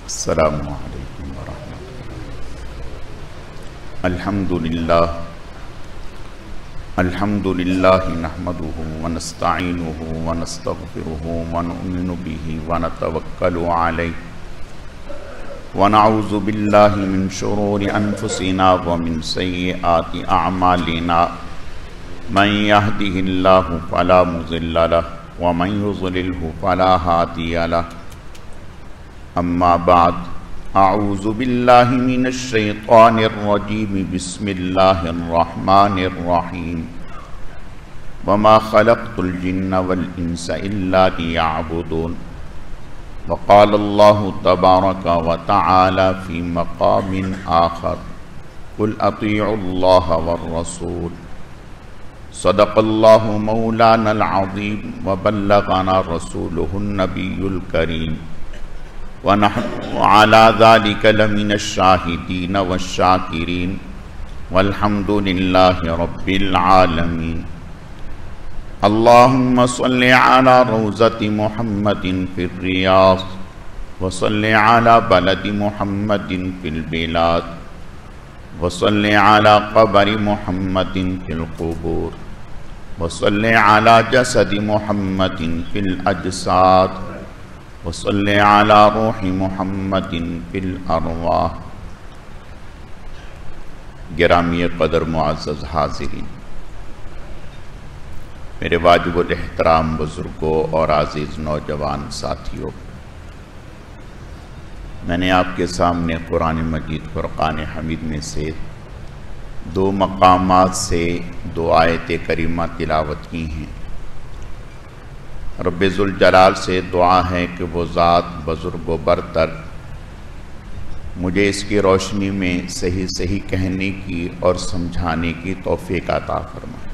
السلام علیکم ورحمۃ اللہ۔ الحمد للہ نحمده ونستعینه ونستغفره ونؤمن به ونتوکل علیہ ونعوذ باللہ من شرور انفسنا ومن سیئات اعمالنا من يهده اللہ فلا مضل له ومن يضلله فلا هادی له۔ اما بعد، اعوذ باللہ من الشیطان الرجیم، بسم اللہ الرحمن الرحیم۔ وما خلقت الجن والانس الا ليعبدون۔ وقال اللہ تبارک وتعالی فی مقام آخر، قل اطیعوا اللہ والرسول۔ صدق اللہ مولانا العظیم وبلغنا رسولہ النبی الکریم، ونحن على ذلك لمن الشاہدین والشاکرین، والحمد للہ رب العالمین۔ اللہم صل على روضۃ محمد فی الریاض، وصل على بلد محمد فی البلاد، وصل على قبر محمد فی القبور، وصل على جسد محمد فی الاجساد، وصل على روح محمد فی الارواح۔ گرامی قدر معزز حاضرین، میرے واجب الاحترام بزرگوں اور عزیز نوجوان ساتھیوں، میں نے آپ کے سامنے قرآن مجید فرقان حمید میں سے دو مقامات سے دو آیت کریمہ تلاوت کی ہیں۔ رب ذوالجلال سے دعا ہے کہ وہ ذات بزرگ و برتر مجھے اس کی روشنی میں صحیح صحیح کہنے کی اور سمجھانے کی توفیق عطا فرمائے۔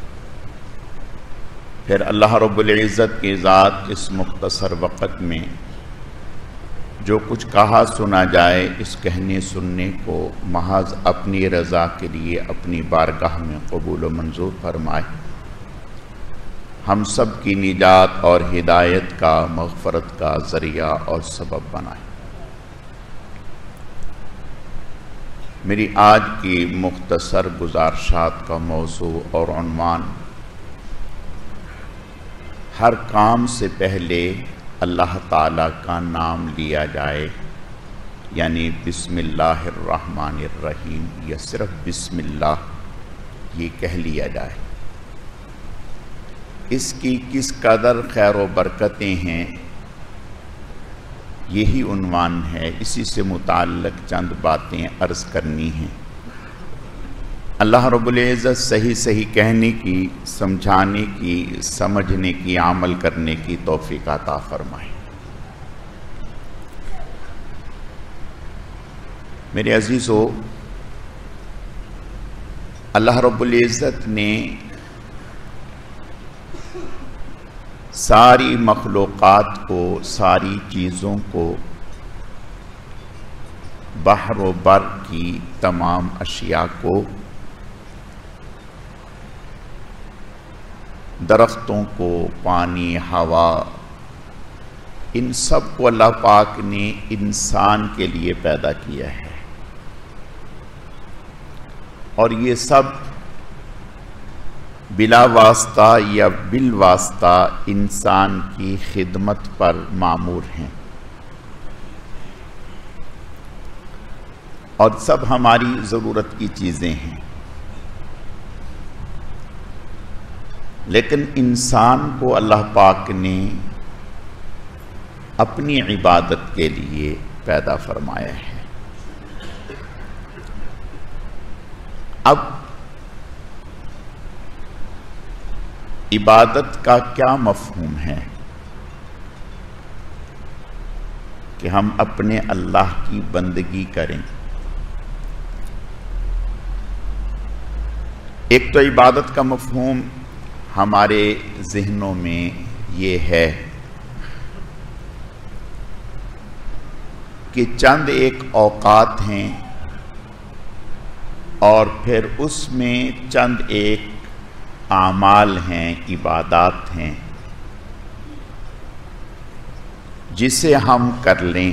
پھر اللہ رب العزت کی ذات اس مختصر وقت میں جو کچھ کہا سنا جائے، اس کہنے سننے کو محض اپنی رضا کے لیے اپنی بارگاہ میں قبول و منظور فرمائے، ہم سب کی نجات اور ہدایت کا، مغفرت کا ذریعہ اور سبب بنائے۔ میری آج کی مختصر گزارشات کا موضوع اور عنوان، ہر کام سے پہلے اللہ تعالیٰ کا نام لیا جائے، یعنی بسم اللہ الرحمن الرحیم، یا صرف بسم اللہ یہ کہہ لیا جائے۔ اس کی کس قدر خیر و برکتیں ہیں، یہی عنوان ہے، اسی سے متعلق چند باتیں عرض کرنی ہیں۔ اللہ رب العزت صحیح صحیح کہنے کی، سمجھانے کی، سمجھنے کی، عمل کرنے کی توفیق عطا فرمائے۔ میرے عزیزو، اللہ رب العزت نے ساری مخلوقات کو، ساری چیزوں کو، بحر و بر کی تمام اشیاء کو، درختوں کو، پانی، ہوا، ان سب کو اللہ پاک نے انسان کے لیے پیدا کیا ہے، اور یہ سب بلا واسطہ یا بالواسطہ انسان کی خدمت پر مامور ہیں، اور سب ہماری ضرورت کی چیزیں ہیں۔ لیکن انسان کو اللہ پاک نے اپنی عبادت کے لیے پیدا فرمایا ہے۔ اب عبادت کا کیا مفہوم ہے کہ ہم اپنے اللہ کی بندگی کریں؟ ایک تو عبادت کا مفہوم ہمارے ذہنوں میں یہ ہے کہ چند ایک اوقات ہیں، اور پھر اس میں چند ایک اعمال ہیں، عبادات ہیں، جسے ہم کر لیں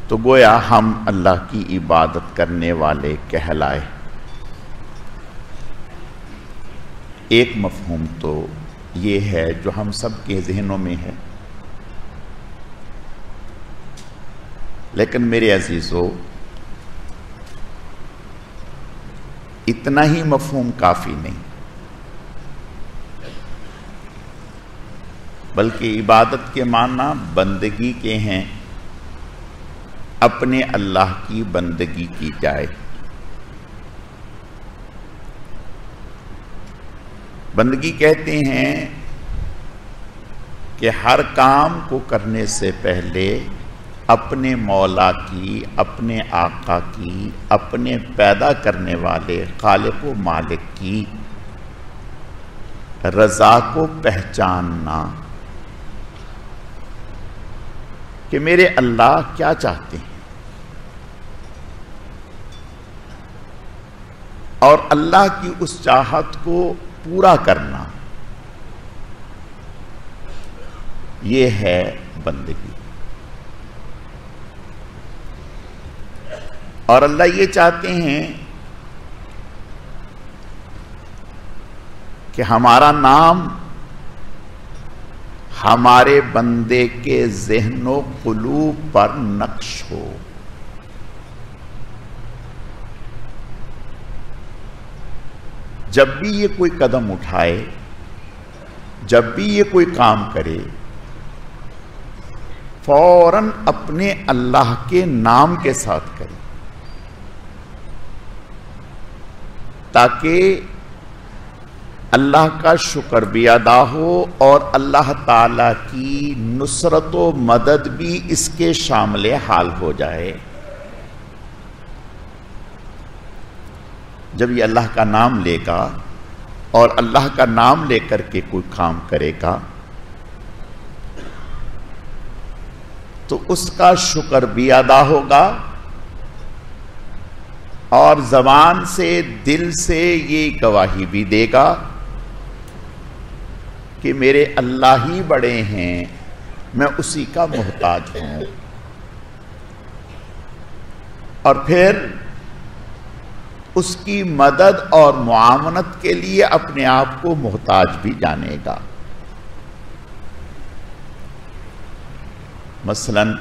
تو گویا ہم اللہ کی عبادت کرنے والے کہلائے۔ ایک مفہوم تو یہ ہے جو ہم سب کے ذہنوں میں ہے، لیکن میرے عزیزو اتنا ہی مفہوم کافی نہیں، بلکہ عبادت کے معنی بندگی کے ہیں، اپنے اللہ کی بندگی کی جائے۔ بندگی کہتے ہیں کہ ہر کام کو کرنے سے پہلے اپنے مولا کی، اپنے آقا کی، اپنے پیدا کرنے والے خالق و مالک کی رضا کو پہچاننا کہ میرے اللہ کیا چاہتے ہیں، اور اللہ کی اس چاہت کو پورا کرنا، یہ ہے بندگی۔ اور اللہ یہ چاہتے ہیں کہ ہمارا نام ہمارے بندے کے ذہن و قلوب پر نقش ہو۔ جب بھی یہ کوئی قدم اٹھائے، جب بھی یہ کوئی کام کرے، فوراً اپنے اللہ کے نام کے ساتھ کرے، تاکہ اللہ کا شکر بھی ادا ہو اور اللہ تعالی کی نصرت و مدد بھی اس کے شامل حال ہو جائے۔ جب یہ اللہ کا نام لے گا اور اللہ کا نام لے کر کے کوئی کام کرے گا تو اس کا شکر بھی ادا ہوگا، اور زبان سے، دل سے یہ گواہی بھی دے گا کہ میرے اللہ ہی بڑے ہیں، میں اسی کا محتاج ہوں۔ اور پھر اس کی مدد اور معاونت کے لیے اپنے آپ کو محتاج بھی جانے گا۔ مثلاً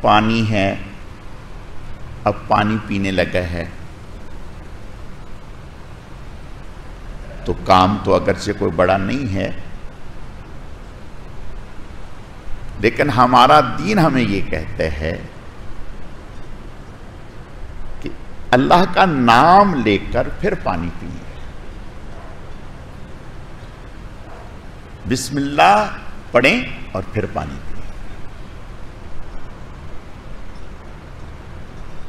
پانی ہے، اب پانی پینے لگا ہے تو کام تو اگرچہ کوئی بڑا نہیں ہے، لیکن ہمارا دین ہمیں یہ کہتا ہے کہ اللہ کا نام لے کر پھر پانی پیئے۔ بسم اللہ پڑھیں اور پھر پانی پیئیں،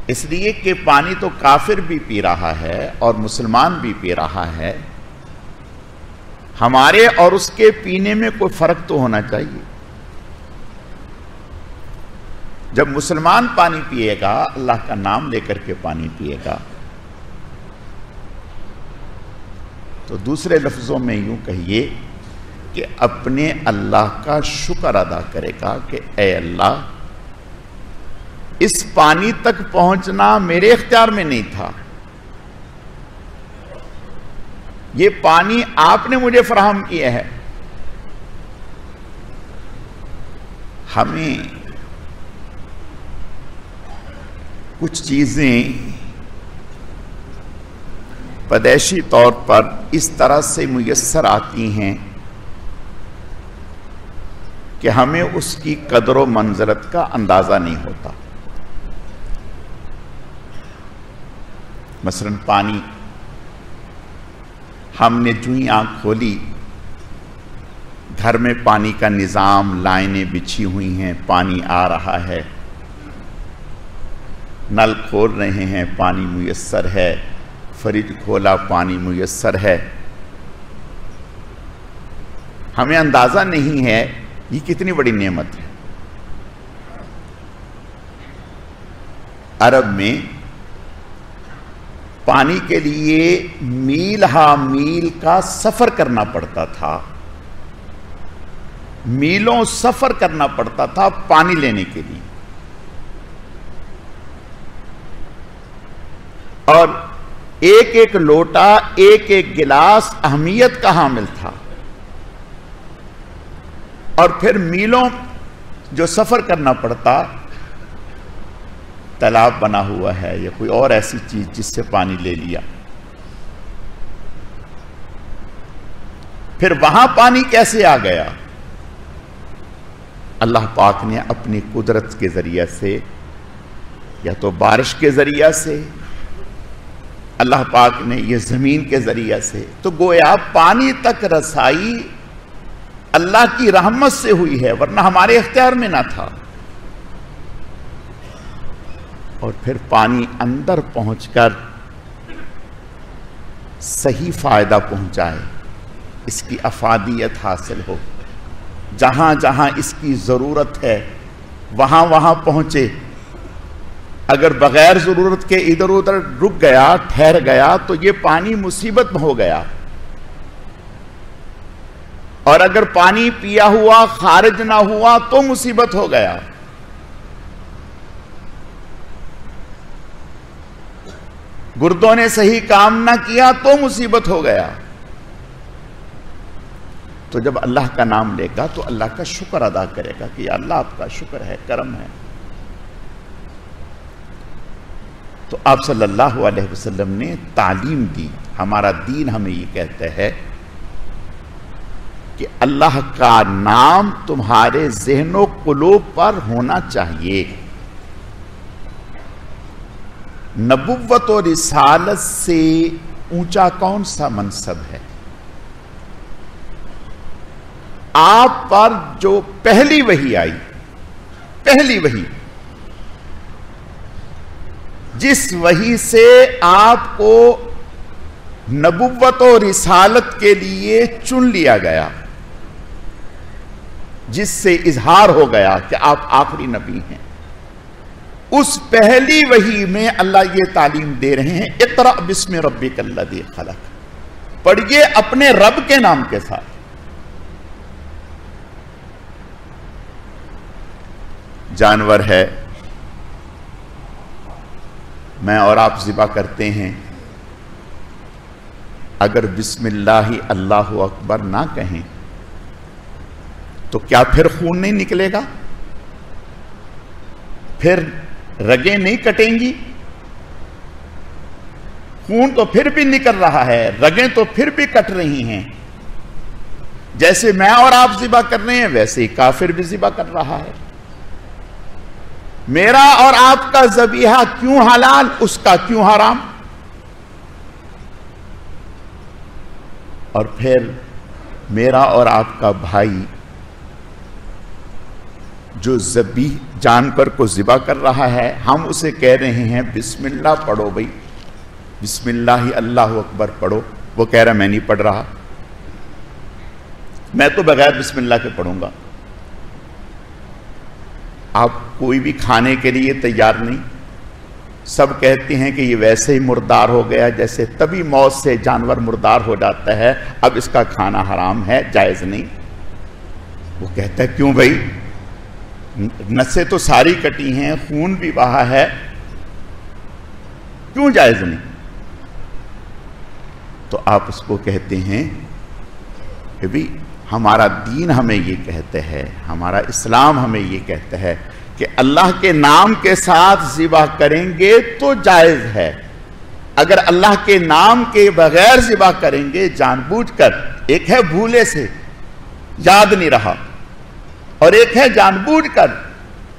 اس لیے کہ پانی تو کافر بھی پی رہا ہے اور مسلمان بھی پی رہا ہے، ہمارے اور اس کے پینے میں کوئی فرق تو ہونا چاہیے۔ جب مسلمان پانی پیے گا، اللہ کا نام لے کر کے پانی پیے گا، تو دوسرے لفظوں میں یوں کہیے کہ اپنے اللہ کا شکر ادا کرے گا کہ اے اللہ، اس پانی تک پہنچنا میرے اختیار میں نہیں تھا، یہ پانی آپ نے مجھے فراہم کیا ہے۔ ہمیں کچھ چیزیں پیدائشی طور پر اس طرح سے میسر آتی ہیں کہ ہمیں اس کی قدر و منزلت کا اندازہ نہیں ہوتا۔ مثلاً پانی، ہم نے جو ہی آنکھ کھولی، گھر میں پانی کا نظام، لائنیں بچھی ہوئی ہیں، پانی آ رہا ہے، نل کھول رہے ہیں، پانی میسر ہے، فریج کھولا، پانی میسر ہے۔ ہمیں اندازہ نہیں ہے یہ کتنی بڑی نعمت ہے۔ عرب میں پانی کے لیے میل ہا میل کا سفر کرنا پڑتا تھا، میلوں سفر کرنا پڑتا تھا پانی لینے کے لیے، اور ایک ایک لوٹا، ایک ایک گلاس اہمیت کا حامل تھا، اور پھر میلوں جو سفر کرنا پڑتا، تالاب بنا ہوا ہے یا کوئی اور ایسی چیز جس سے پانی لے لیا، پھر وہاں پانی کیسے آ گیا؟ اللہ پاک نے اپنی قدرت کے ذریعے سے، یا تو بارش کے ذریعے سے، اللہ پاک نے یہ زمین کے ذریعے سے، تو گویا پانی تک رسائی اللہ کی رحمت سے ہوئی ہے، ورنہ ہمارے اختیار میں نہ تھا۔ اور پھر پانی اندر پہنچ کر صحیح فائدہ پہنچائے، اس کی افادیت حاصل ہو، جہاں جہاں اس کی ضرورت ہے وہاں وہاں پہنچے۔ اگر بغیر ضرورت کے ادھر ادھر رک گیا، ٹھہر گیا، تو یہ پانی مصیبت میں ہو گیا، اور اگر پانی پیا ہوا خارج نہ ہوا تو مصیبت ہو گیا۔ گردوں نے صحیح کام نہ کیا تو مصیبت ہو گیا۔ تو جب اللہ کا نام لے گا تو اللہ کا شکر ادا کرے گا کہ یا اللہ آپ کا شکر ہے، کرم ہے۔ تو آپ صلی اللہ علیہ وسلم نے تعلیم دی، ہمارا دین ہمیں یہ کہتا ہے کہ اللہ کا نام تمہارے ذہن و قلوب پر ہونا چاہیے۔ نبوت اور رسالت سے اونچا کون سا منصب ہے؟ آپ پر جو پہلی وحی آئی، پہلی وحی، جس وحی سے آپ کو نبوت اور رسالت کے لیے چن لیا گیا، جس سے اظہار ہو گیا کہ آپ آخری نبی ہیں، اس پہلی وحی میں اللہ یہ تعلیم دے رہے ہیں، اقرأ بسم ربک الذی خلق، پڑھیے اپنے رب کے نام کے ساتھ۔ جانور ہے، میں اور آپ ذبح کرتے ہیں، اگر بسم اللہ اللہ اکبر نہ کہیں تو کیا پھر خون نہیں نکلے گا؟ پھر رگیں نہیں کٹیں گی؟ خون تو پھر بھی نکل رہا ہے، رگیں تو پھر بھی کٹ رہی ہیں۔ جیسے میں اور آپ ذبح کر رہے ہیں ویسے ہی کافر بھی ذبح کر رہا ہے۔ میرا اور آپ کا ذبیحہ کیوں حلال، اس کا کیوں حرام؟ اور پھر میرا اور آپ کا بھائی جو جانور کو ذبح کر رہا ہے، ہم اسے کہہ رہے ہیں بسم اللہ پڑھو بھائی، بسم اللہ اللہ اکبر پڑھو، وہ کہہ رہا میں نہیں پڑھ رہا، میں تو بغیر بسم اللہ کے پڑھوں گا۔ آپ کوئی بھی کھانے کے لیے تیار نہیں، سب کہتے ہیں کہ یہ ویسے ہی مردار ہو گیا، جیسے طبی موت سے جانور مردار ہو جاتا ہے، اب اس کا کھانا حرام ہے، جائز نہیں۔ وہ کہتا ہے کیوں بھائی، نسیں تو ساری کٹی ہیں، خون بھی بہا ہے، کیوں جائز نہیں؟ تو آپ اس کو کہتے ہیں کہ بھی ہمارا دین ہمیں یہ کہتا ہے، ہمارا اسلام ہمیں یہ کہتا ہے کہ اللہ کے نام کے ساتھ ذبح کریں گے تو جائز ہے، اگر اللہ کے نام کے بغیر ذبح کریں گے جان بوجھ کر، ایک ہے بھولے سے یاد نہیں رہا، اور ایک ہے جان بوجھ کر،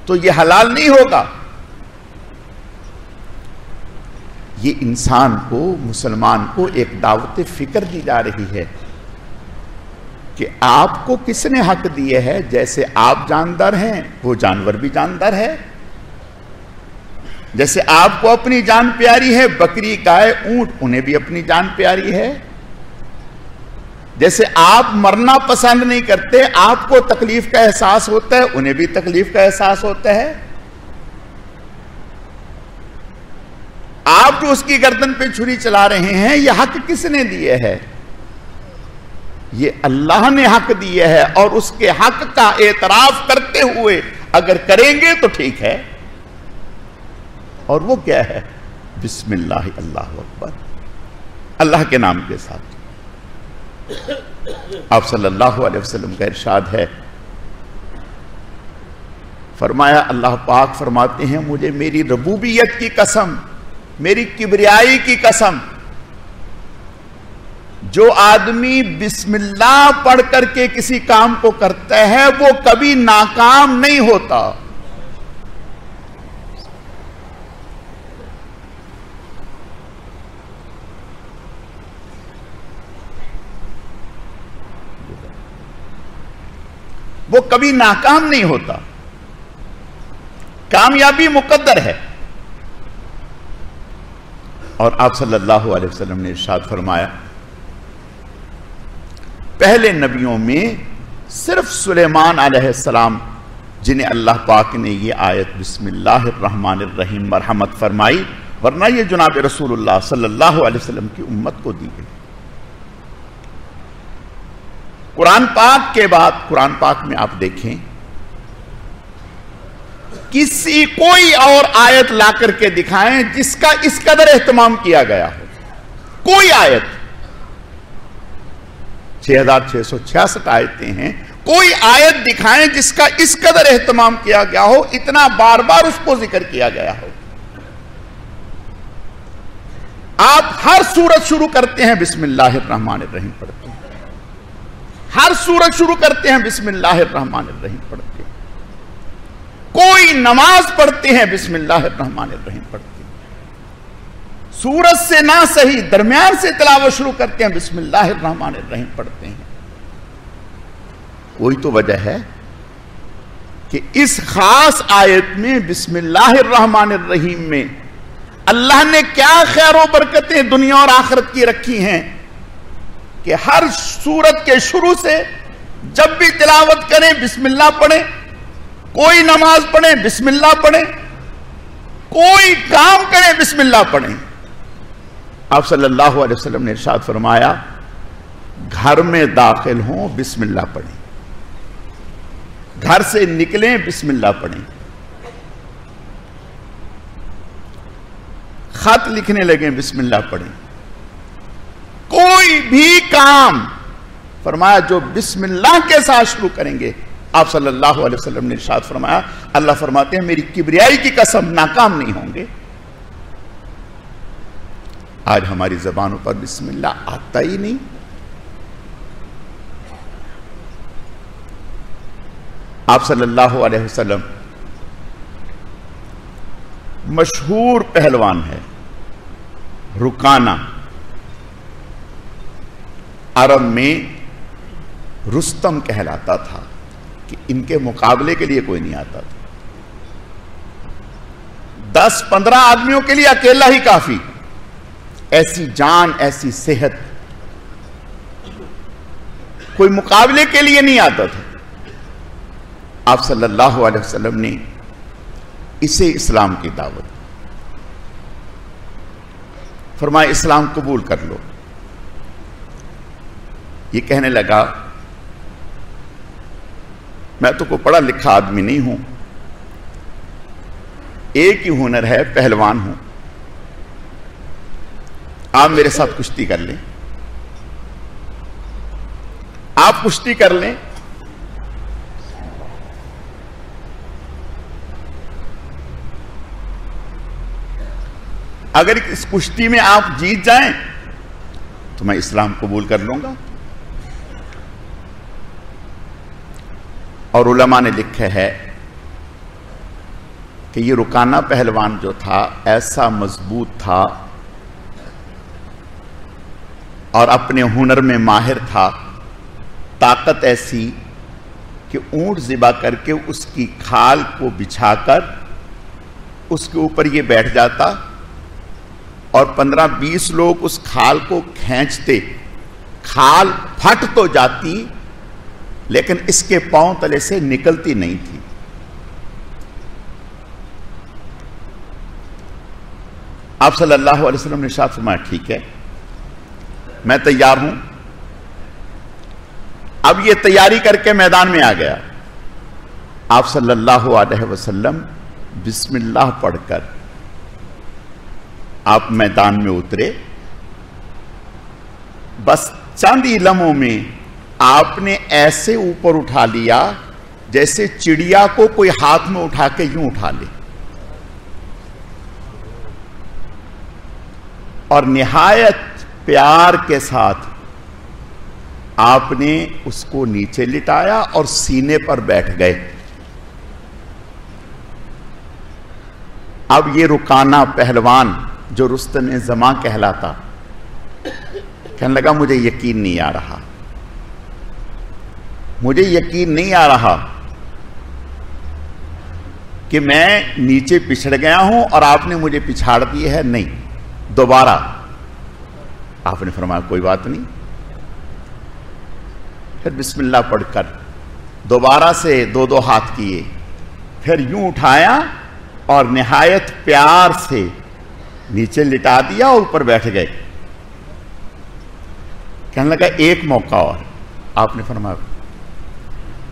تو یہ حلال نہیں ہوگا۔ یہ انسان کو، مسلمان کو ایک دعوت فکر دی جا رہی ہے کہ آپ کو کس نے حق دیے ہے، جیسے آپ جاندار ہیں وہ جانور بھی جاندار ہے، جیسے آپ کو اپنی جان پیاری ہے، بکری، گائے، اونٹ، انہیں بھی اپنی جان پیاری ہے، جیسے آپ مرنا پسند نہیں کرتے، آپ کو تکلیف کا احساس ہوتا ہے، انہیں بھی تکلیف کا احساس ہوتا ہے۔ آپ جو اس کی گردن پہ چھری چلا رہے ہیں، یہ حق کس نے دیے ہے؟ یہ اللہ نے حق دیے ہے اور اس کے حق کا اعتراف کرتے ہوئے اگر کریں گے تو ٹھیک ہے. اور وہ کیا ہے؟ بسم اللہ، اللہ اکبر، اللہ کے نام کے ساتھ. آپ صلی اللہ علیہ وسلم کا ارشاد ہے، فرمایا اللہ پاک فرماتے ہیں مجھے میری ربوبیت کی قسم، میری کبریائی کی قسم، جو آدمی بسم اللہ پڑھ کر کے کسی کام کو کرتا ہے وہ کبھی ناکام نہیں ہوتا. وہ کبھی ناکام نہیں ہوتا، کامیابی مقدر ہے. اور آپ صلی اللہ علیہ وسلم نے ارشاد فرمایا پہلے نبیوں میں صرف سلیمان علیہ السلام جنہیں اللہ پاک نے یہ آیت بسم اللہ الرحمن الرحیم مرحمت فرمائی، ورنہ یہ جناب رسول اللہ صلی اللہ علیہ وسلم کی امت کو دی گئی. قرآن پاک کے بعد قرآن پاک میں آپ دیکھیں کوئی اور آیت لا کر کے دکھائیں جس کا اس قدر اہتمام کیا گیا ہو. کوئی آیت، 6666 آیتیں ہیں، کوئی آیت دکھائیں جس کا اس قدر اہتمام کیا گیا ہو، اتنا بار بار اس کو ذکر کیا گیا ہو. آپ ہر سورت شروع کرتے ہیں بسم اللہ الرحمن الرحیم پڑھتے ہیں، ہر سورت شروع کرتے ہیں بسم اللہ الرحمن الرحیم پڑھتے ہیں، کوئی نماز پڑھتے ہیں بسم اللہ الرحمن الرحیم پڑھتے ہیں، سورت سے نہ صحیح درمیان سے تلاوت شروع کرتے ہیں بسم اللہ الرحمن الرحیم پڑھتے ہیں. کوئی تو وجہ ہے کہ اس خاص آیت میں بسم اللہ الرحمن الرحیم میں اللہ نے کیا خیر و برکتیں دنیا اور آخرت کی رکھی ہیں کہ ہر سورت کے شروع سے جب بھی تلاوت کریں بسم اللہ پڑھیں، کوئی نماز پڑھیں بسم اللہ پڑھیں، کوئی کام کریں بسم اللہ پڑھیں. آپ صلی اللہ علیہ وسلم نے ارشاد فرمایا گھر میں داخل ہوں بسم اللہ پڑھیں، گھر سے نکلیں بسم اللہ پڑھیں، خط لکھنے لگیں بسم اللہ پڑھیں، کوئی بھی کام فرمایا جو بسم اللہ کے ساتھ شروع کریں گے. آپ صلی اللہ علیہ وسلم نے ارشاد فرمایا اللہ فرماتے ہیں میری کبریائی کی قسم ناکام نہیں ہوں گے. آج ہماری زبانوں پر بسم اللہ آتا ہی نہیں. آپ صلی اللہ علیہ وسلم مشہور پہلوان ہے، رکانہ، عرب میں رستم کہلاتا تھا کہ ان کے مقابلے کے لیے کوئی نہیں آتا تھا. 10-15 آدمیوں کے لیے اکیلا ہی کافی، ایسی جان ایسی صحت، کوئی مقابلے کے لیے نہیں آتا تھا. آپ صلی اللہ علیہ وسلم نے اسے اسلام کی دعوت فرمایا اسلام قبول کر لو. یہ کہنے لگا میں تو کوئی پڑھا لکھا آدمی نہیں ہوں، ایک ہی ہنر ہے پہلوان ہوں، آپ میرے ساتھ کشتی کر لیں، آپ کشتی کر لیں. اگر اس کشتی میں آپ جیت جائیں تو میں اسلام قبول کر لوں گا. اور علماء نے لکھا ہے کہ یہ رکانہ پہلوان جو تھا ایسا مضبوط تھا اور اپنے ہنر میں ماہر تھا، طاقت ایسی کہ اونٹ ذبح کر کے اس کی کھال کو بچھا کر اس کے اوپر یہ بیٹھ جاتا اور 15-20 لوگ اس کھال کو کھینچتے، کھال پھٹ تو جاتی لیکن اس کے پاؤں تلے سے نکلتی نہیں تھی. آپ صلی اللہ علیہ وسلم نے ارشاد فرمایا ٹھیک ہے میں تیار ہوں، اب یہ تیاری کر کے میدان میں آ گیا. آپ صلی اللہ علیہ وسلم بسم اللہ پڑھ کر آپ میدان میں اترے. بس چند ہی لمحوں میں آپ نے ایسے اوپر اٹھا لیا جیسے چڑیا کو کوئی ہاتھ میں اٹھا کے یوں اٹھا لے, اور نہایت پیار کے ساتھ آپ نے اس کو نیچے لٹایا اور سینے پر بیٹھ گئے. اب یہ رکانہ پہلوان جو رستم زماں کہلاتا کہنے لگا مجھے یقین نہیں آ رہا, مجھے یقین نہیں آ رہا کہ میں نیچے پچھڑ گیا ہوں اور آپ نے مجھے پچھاڑ دی ہے. نہیں, دوبارہ آپ نے فرمایا کوئی بات نہیں. پھر بسم اللہ پڑھ کر دوبارہ سے دو ہاتھ کیے, پھر یوں اٹھایا اور نہایت پیار سے نیچے لٹا دیا اور اوپر بیٹھ گئے. کہنے لگا ایک موقع اور. آپ نے فرمایا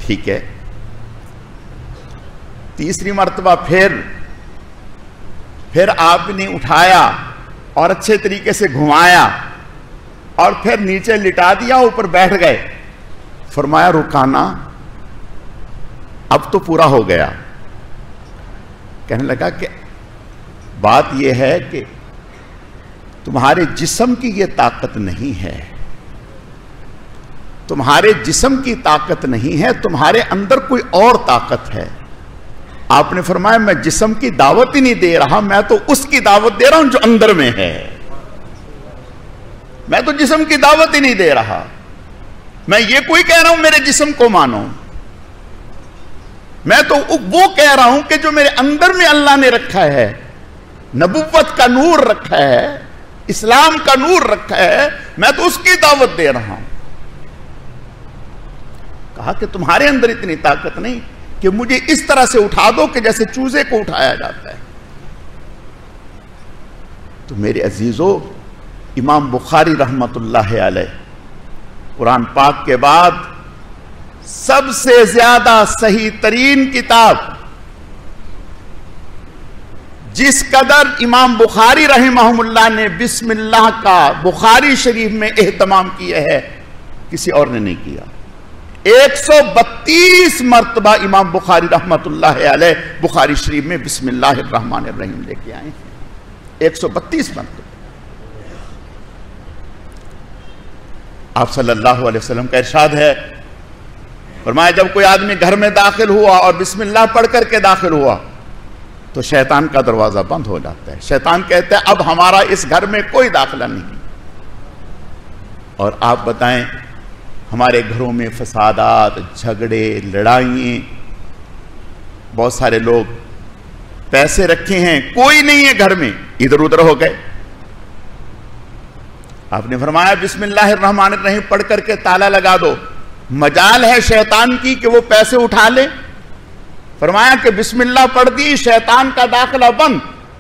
ٹھیک ہے. تیسری مرتبہ پھر آپ نے اٹھایا اور اچھے طریقے سے گھمایا اور پھر نیچے لٹا دیا, اوپر بیٹھ گئے. فرمایا رکانا اب تو پورا ہو گیا. کہنے لگا کہ بات یہ ہے کہ تمہارے جسم کی یہ طاقت نہیں ہے, تمہارے جسم کی طاقت نہیں ہے, تمہارے اندر کوئی اور طاقت ہے. آپ نے فرمایا میں جسم کی دعوت ہی نہیں دے رہا, میں تو اس کی دعوت دے رہا ہوں جو اندر میں ہے. میں تو جسم کی دعوت ہی نہیں دے رہا, میں یہ کوئی کہہ رہا ہوں میرے جسم کو مانو. میں تو وہ کہہ رہا ہوں کہ جو میرے اندر میں اللہ نے رکھا ہے, نبوت کا نور رکھا ہے, اسلام کا نور رکھا ہے, میں تو اس کی دعوت دے رہا ہوں. کہا کہ تمہارے اندر اتنی طاقت نہیں کہ مجھے اس طرح سے اٹھا دو کہ جیسے چوزے کو اٹھایا جاتا ہے. تو میرے عزیزو, امام بخاری رحمت اللہ علیہ قرآن پاک کے بعد سب سے زیادہ صحیح ترین کتاب, جس قدر امام بخاری رحمہ اللہ نے بسم اللہ کا بخاری شریف میں اہتمام کیا ہے کسی اور نے نہیں کیا. 132 مرتبہ امام بخاری رحمت اللہ علیہ بخاری شریف میں بسم اللہ الرحمن الرحیم لے کے آئے ہیں. 132 مرتبہ. آپ صلی اللہ علیہ وسلم کا ارشاد ہے, فرمایا جب کوئی آدمی گھر میں داخل ہوا اور بسم اللہ پڑھ کر کے داخل ہوا تو شیطان کا دروازہ بند ہو جاتا ہے. شیطان کہتا ہے اب ہمارا اس گھر میں کوئی داخلہ نہیں. اور آپ بتائیں ہمارے گھروں میں فسادات, جھگڑے, لڑائیں, بہت سارے لوگ پیسے رکھے ہیں, کوئی نہیں ہے گھر میں, ادھر ادھر ہو گئے. آپ نے فرمایا بسم اللہ الرحمن الرحیم پڑھ کر کے تالا لگا دو, مجال ہے شیطان کی کہ وہ پیسے اٹھا لے. فرمایا کہ بسم اللہ پڑھ دی, شیطان کا داخلہ بند,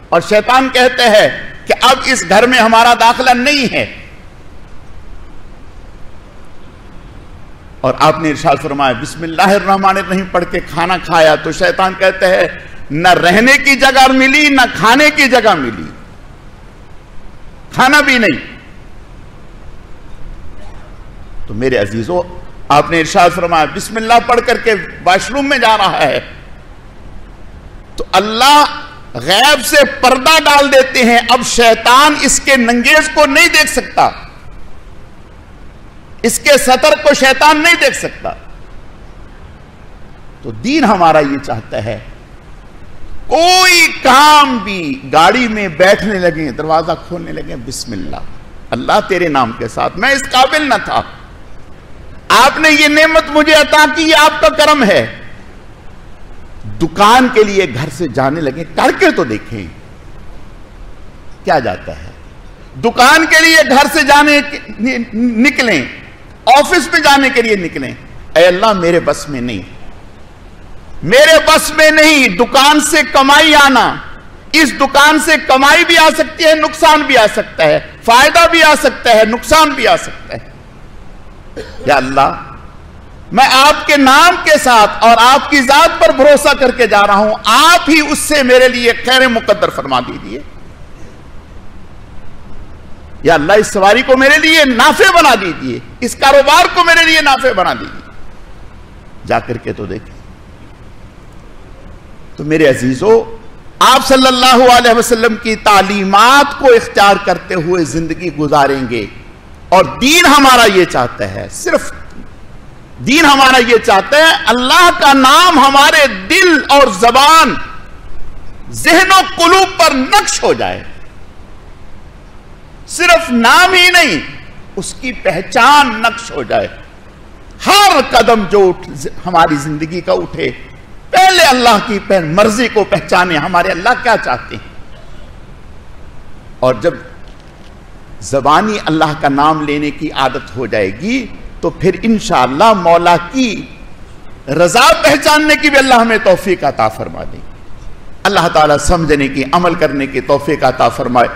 اور شیطان کہتے ہیں کہ اب اس گھر میں ہمارا داخلہ نہیں ہے. اور آپ نے ارشاد فرمایا بسم اللہ الرحمن الرحیم پڑھ کے کھانا کھایا تو شیطان کہتے ہیں نہ رہنے کی جگہ ملی نہ کھانے کی جگہ ملی, کھانا بھی نہیں. تو میرے عزیزو, آپ نے ارشاد فرمایا بسم اللہ پڑھ کر کے واش روم میں جا رہا ہے تو اللہ غیب سے پردہ ڈال دیتے ہیں. اب شیطان اس کے ننگیز کو نہیں دیکھ سکتا, اس کے سطر کو شیطان نہیں دیکھ سکتا. تو دین ہمارا یہ چاہتا ہے کوئی کام بھی, گاڑی میں بیٹھنے لگیں, دروازہ کھولنے لگیں, بسم اللہ, اللہ تیرے نام کے ساتھ. میں اس قابل نہ تھا, آپ نے یہ نعمت مجھے عطا کی, یہ آپ کا کرم ہے. دکان کے لیے گھر سے جانے لگے, کر کے تو دیکھیں کیا جاتا ہے. دکان کے لیے گھر سے جانے نکلیں, آفس میں جانے کے لیے نکلیں, اے اللہ میرے بس میں نہیں, میرے بس میں نہیں. دکان سے کمائی آنا, اس دکان سے کمائی بھی آ سکتی ہے, نقصان بھی آ سکتا ہے, فائدہ بھی آ سکتا ہے, نقصان بھی آ سکتا ہے. یا اللہ میں آپ کے نام کے ساتھ اور آپ کی ذات پر بھروسہ کر کے جا رہا ہوں، آپ ہی اس سے میرے لیے خیر مقدر فرما دیجیے۔ یا اللہ اس سواری کو میرے لیے نافع بنا دیجیے، اس کاروبار کو میرے لیے نافع بنا دیجیے۔ جا کر کے تو دیکھیں۔ تو میرے عزیزو، آپ صلی اللہ علیہ وسلم کی تعلیمات کو اختیار کرتے ہوئے زندگی گزاریں گے، اور دین ہمارا یہ چاہتا ہے، صرف دین ہمارا یہ چاہتا ہے اللہ کا نام ہمارے دل اور زبان، ذہن و قلوب پر نقش ہو جائے۔ صرف نام ہی نہیں، اس کی پہچان نقش ہو جائے۔ ہر قدم جو ہماری زندگی کا اٹھے، پہلے اللہ کی مرضی کو پہچانے، ہمارے اللہ کیا چاہتے ہیں۔ اور جب زبانی اللہ کا نام لینے کی عادت ہو جائے گی تو پھر انشاءاللہ مولا کی رضا پہچاننے کی بھی اللہ ہمیں توفیق عطا فرما دے۔ اللہ تعالیٰ سمجھنے کی، عمل کرنے کی توفیق عطا فرمائے۔